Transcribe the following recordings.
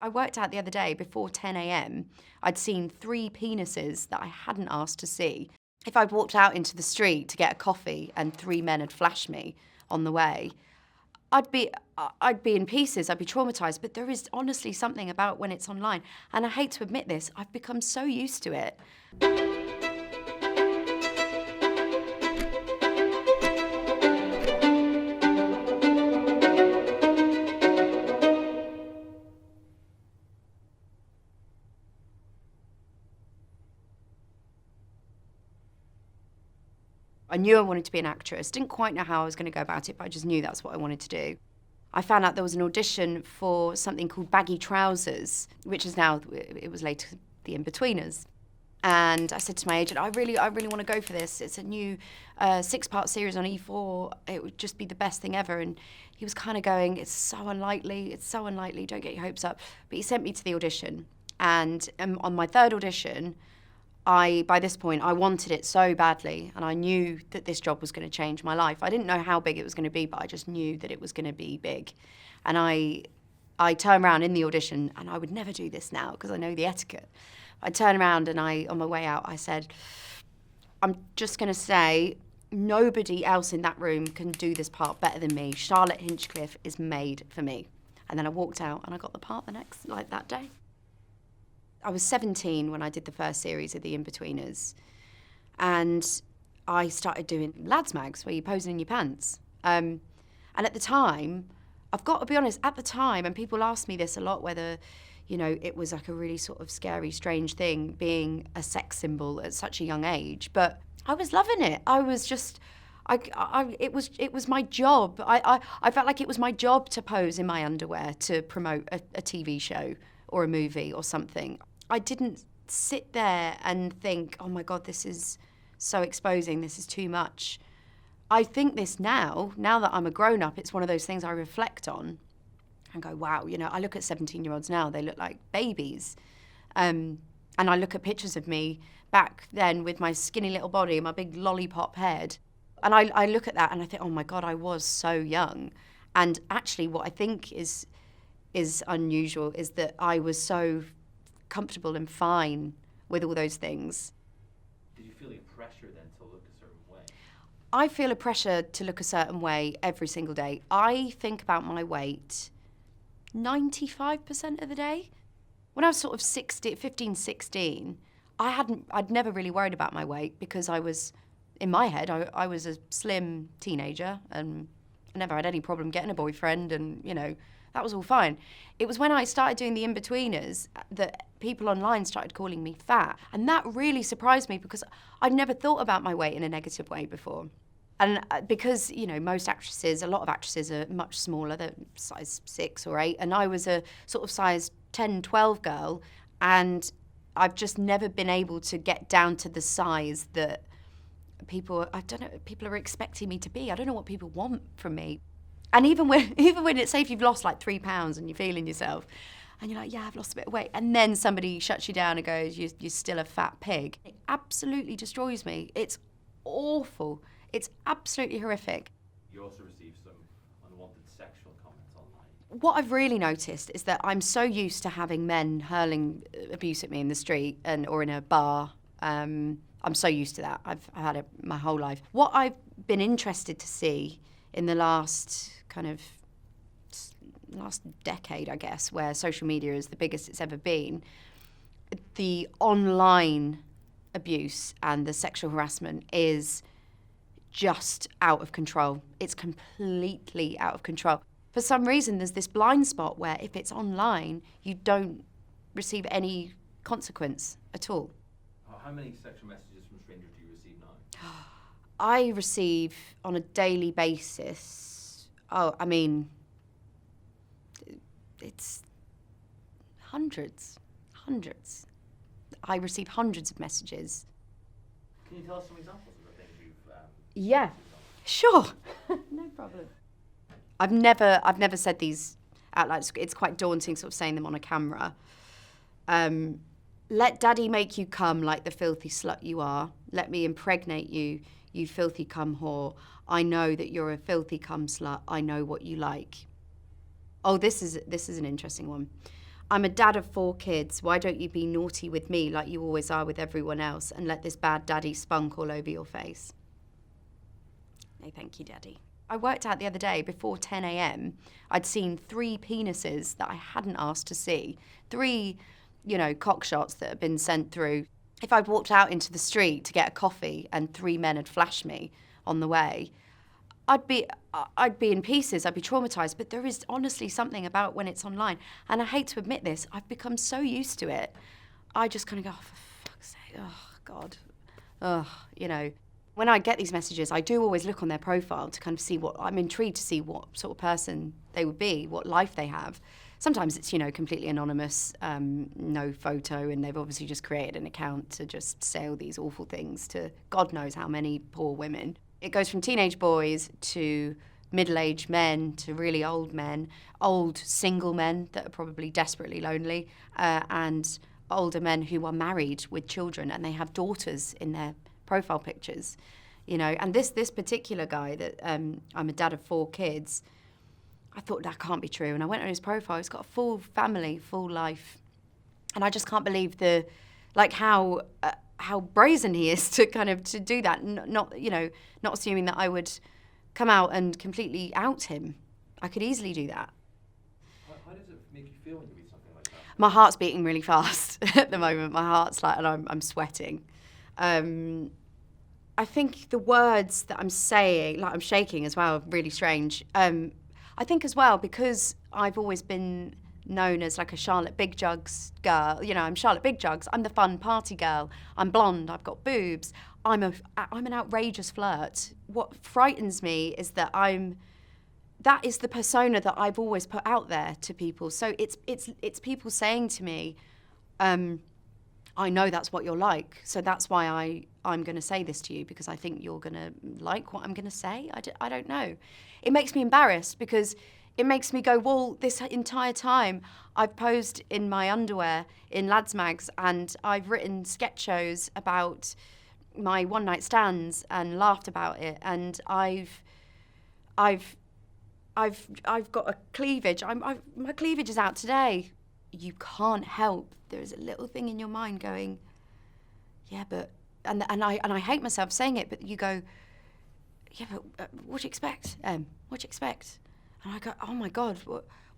I worked out the other day, before 10 a.m, I'd seen 3 penises that I hadn't asked to see. If I'd walked out into the street to get a coffee and 3 men had flashed me on the way, I'd be in pieces, I'd be traumatised. But there is honestly something about when it's online, and I hate to admit this, I've become so used to it. I knew I wanted to be an actress. Didn't quite know how I was going to go about it, but I just knew that's what I wanted to do. I found out there was an audition for something called Baggy Trousers, which is now, it was later The In-Betweeners. And I said to my agent, I really want to go for this. It's a new 6-part series on E4. It would just be the best thing ever. And he was kind of going, it's so unlikely, don't get your hopes up. But he sent me to the audition. And on my 3rd audition, by this point, I wanted it so badly, and I knew that this job was going to change my life. I didn't know how big it was going to be, but I just knew that it was going to be big. And I turned around in the audition, and I would never do this now because I know the etiquette. I turned around and on my way out, I said, I'm just going to say, nobody else in that room can do this part better than me. Charlotte Hinchcliffe is made for me. And then I walked out and I got the part that day. I was 17 when I did the first series of The In-Betweeners, and I started doing lads mags where you're posing in your pants. And at the time, I've got to be honest, at the time, and people ask me this a lot, whether, it was like a really sort of scary, strange thing being a sex symbol at such a young age, but I was loving it. I was just, it was my job. I felt like it was my job to pose in my underwear to promote a TV show or a movie or something. I didn't sit there and think, oh my God, this is so exposing, this is too much. I think this now that I'm a grown-up, it's one of those things I reflect on and go, wow, I look at 17-year-olds now, they look like babies. And I look at pictures of me back then with my skinny little body and my big lollipop head. And I look at that and I think, oh my God, I was so young. And actually what I think is unusual is that I was so comfortable and fine with all those things. Did you feel a pressure then to look a certain way? I feel a pressure to look a certain way every single day. I think about my weight 95% of the day. When I was sort of 15, 16, I'd never really worried about my weight because I was, in my head, I was a slim teenager and I never had any problem getting a boyfriend and, that was all fine. It was when I started doing The In-Betweeners that people online started calling me fat. And that really surprised me because I'd never thought about my weight in a negative way before. And because, a lot of actresses are much smaller, they're size 6 or 8, and I was a sort of size 10, 12 girl, and I've just never been able to get down to the size that people are expecting me to be. I don't know what people want from me. And even when it's, say if you've lost like 3 pounds and you're feeling yourself, and you're like, yeah, I've lost a bit of weight, and then somebody shuts you down and goes, you're still a fat pig. It absolutely destroys me. It's awful. It's absolutely horrific. You also received some unwanted sexual comments online. What I've really noticed is that I'm so used to having men hurling abuse at me in the street or in a bar. I'm so used to that. I've had it my whole life. What I've been interested to see in the last decade, I guess, where social media is the biggest it's ever been, the online abuse and the sexual harassment is just out of control. It's completely out of control. For some reason, there's this blind spot where if it's online, you don't receive any consequence at all. How many sexual messages from strangers do you receive now? I receive on a daily basis, it's hundreds. I receive hundreds of messages. Can you tell us some examples of the things you've Yeah, sure. No problem. I've never said these out loud. It's quite daunting sort of saying them on a camera. Let daddy make you come like the filthy slut you are. Let me impregnate you, you filthy cum whore. I know that you're a filthy cum slut. I know what you like. Oh, this is an interesting one. I'm a dad of 4 kids. Why don't you be naughty with me like you always are with everyone else and let this bad daddy spunk all over your face? No, thank you, daddy. I worked out the other day, before 10 a.m, I'd seen 3 penises that I hadn't asked to see. 3, cock shots that had been sent through. If I'd walked out into the street to get a coffee and 3 men had flashed me on the way, I'd be in pieces, I'd be traumatised, but there is honestly something about when it's online. And I hate to admit this, I've become so used to it. I just kind of go, oh, for fuck's sake, oh, God. When I get these messages, I do always look on their profile to kind of see I'm intrigued to see what sort of person they would be, what life they have. Sometimes it's, completely anonymous, no photo, and they've obviously just created an account to just say all these awful things to God knows how many poor women. It goes from teenage boys to middle-aged men to really old men, old single men that are probably desperately lonely, and older men who are married with children and they have daughters in their profile pictures, and this particular guy that I'm a dad of 4 kids, I thought that can't be true, and I went on his profile. He's got a full family, full life, and I just can't believe how brazen he is to do that. Not assuming that I would come out and completely out him. I could easily do that. How does it make you feel when you read something like that? My heart's beating really fast at the moment. My heart's and I'm sweating. I think the words that I'm saying, I'm shaking as well, really strange. I think as well, because I've always been known as like a Charlotte Big Jugs girl. I'm Charlotte Big Jugs. I'm the fun party girl. I'm blonde. I've got boobs. I'm an outrageous flirt. What frightens me is that that is the persona that I've always put out there to people. So it's people saying to me, I know that's what you're like, so that's why I'm going to say this to you, because I think you're going to like what I'm going to say. I don't know. It makes me embarrassed, because it makes me go, well, this entire time I've posed in my underwear in lads mags, and I've written sketch shows about my one-night stands and laughed about it, and I've got a cleavage. My cleavage is out today. You can't help. There is a little thing in your mind going, yeah, but and I hate myself saying it, but you go, yeah, but what do you expect? What do you expect? And I go, oh my God,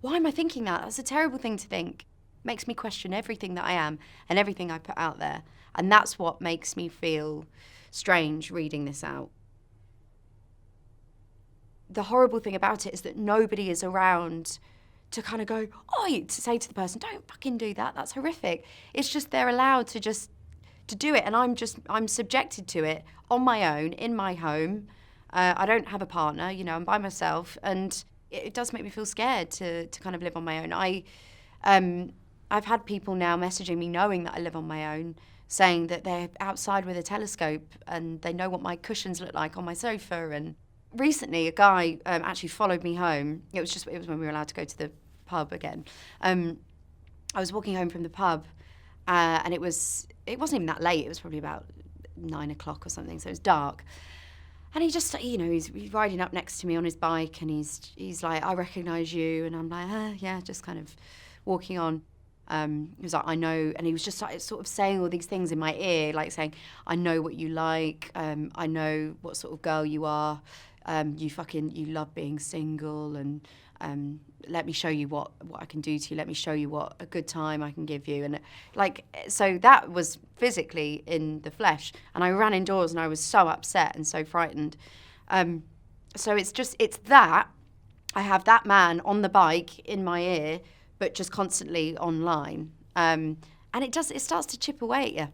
why am I thinking that? That's a terrible thing to think. Makes me question everything that I am and everything I put out there, and that's what makes me feel strange reading this out. The horrible thing about it is that nobody is around to kind of go, to say to the person, don't fucking do that, that's horrific. It's just they're allowed to do it, and I'm subjected to it on my own, in my home. I don't have a partner, I'm by myself, and it does make me feel scared to kind of live on my own. I've had people now messaging me knowing that I live on my own, saying that they're outside with a telescope and they know what my cushions look like on my sofa. And recently, a guy actually followed me home. It was when we were allowed to go to the pub again. I was walking home from the pub, and it wasn't even that late. It was probably about 9 o'clock or something, so it was dark. And he just, he's riding up next to me on his bike, and he's like, I recognise you, and I'm like, yeah, just kind of walking on. He was like, I know, and he was just sort of saying all these things in my ear, like saying, I know what you like, I know what sort of girl you are, you love being single, and let me show you what I can do to you, let me show you what a good time I can give you. And so that was physically in the flesh, and I ran indoors and I was so upset and so frightened. So it's that, I have that man on the bike in my ear, but just constantly online. And it starts to chip away at you.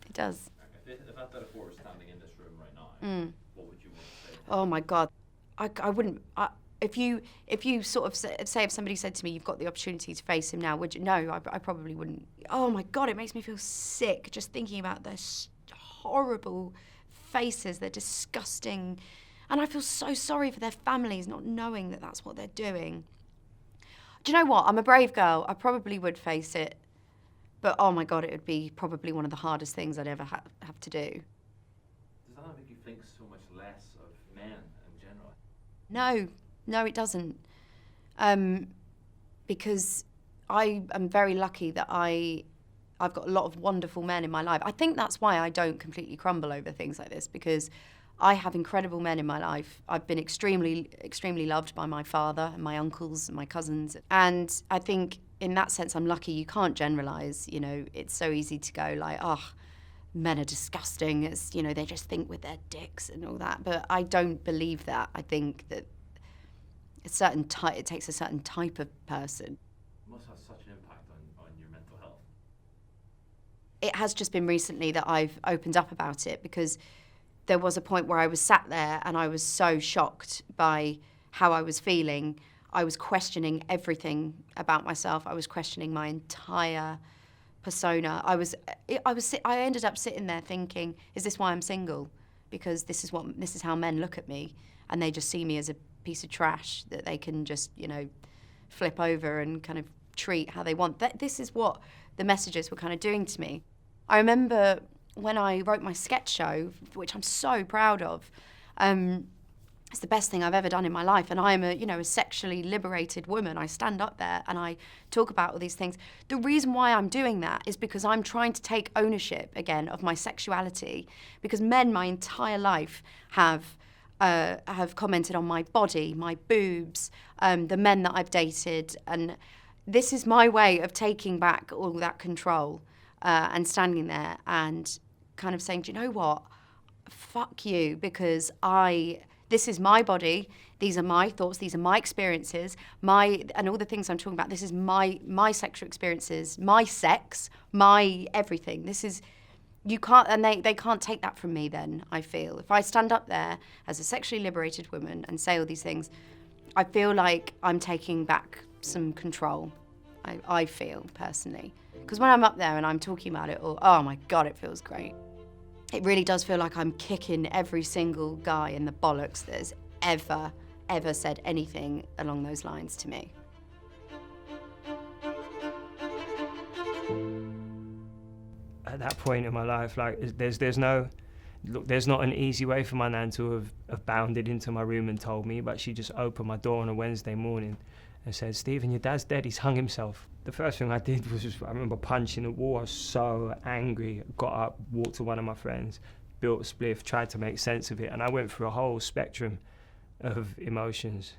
It does. If that metaphor was standing in this room right now, what would you want to say? Oh my God. I wouldn't, if you sort of say, if somebody said to me, you've got the opportunity to face him now, would you? No, I probably wouldn't. Oh my God, it makes me feel sick just thinking about their horrible faces, they're disgusting. And I feel so sorry for their families not knowing that that's what they're doing. Do you know what? I'm a brave girl. I probably would face it. But oh my God, it would be probably one of the hardest things I'd ever have to do. Does that not make you think so much less of men in general? No, it doesn't. Because I am very lucky that I've got a lot of wonderful men in my life. I think that's why I don't completely crumble over things like this, because I have incredible men in my life. I've been extremely, extremely loved by my father and my uncles and my cousins. And I think in that sense, I'm lucky. You can't generalise, you know. It's so easy to go like, oh, men are disgusting. It's, you know, they just think with their dicks and all that. But I don't believe that. I think that it takes a certain type of person. It must have such an impact on your mental health. It has just been recently that I've opened up about it, because there was a point where I was sat there and I was so shocked by how I was feeling. I was questioning everything about myself. I was questioning my entire persona. I ended up sitting there thinking, is this why I'm single? Because this is how men look at me, and they just see me as a piece of trash that they can just, you know, flip over and kind of treat how they want. This is what the messages were kind of doing to me. I remember when I wrote my sketch show, which I'm so proud of. It's the best thing I've ever done in my life, and I am a sexually liberated woman. I stand up there and I talk about all these things. The reason why I'm doing that is because I'm trying to take ownership again of my sexuality, because men my entire life have commented on my body, my boobs, the men that I've dated, and this is my way of taking back all that control and standing there and kind of saying, do you know what? Fuck you, because this is my body, these are my thoughts, these are my experiences, and all the things I'm talking about, this is my sexual experiences, my sex, my everything. This is, you can't, and they can't take that from me then, I feel. If I stand up there as a sexually liberated woman and say all these things, I feel like I'm taking back some control, I feel, personally. Because when I'm up there and I'm talking about it all, oh my God, it feels great. It really does feel like I'm kicking every single guy in the bollocks that has ever said anything along those lines to me. At that point in my life, like, there's not an easy way for my nan to have bounded into my room and told me, but she just opened my door on a Wednesday morning and said, "Stephen, your dad's dead, he's hung himself." The first thing I did was I remember punching the wall. I was so angry. Got up, walked to one of my friends, built a spliff, tried to make sense of it, and I went through a whole spectrum of emotions.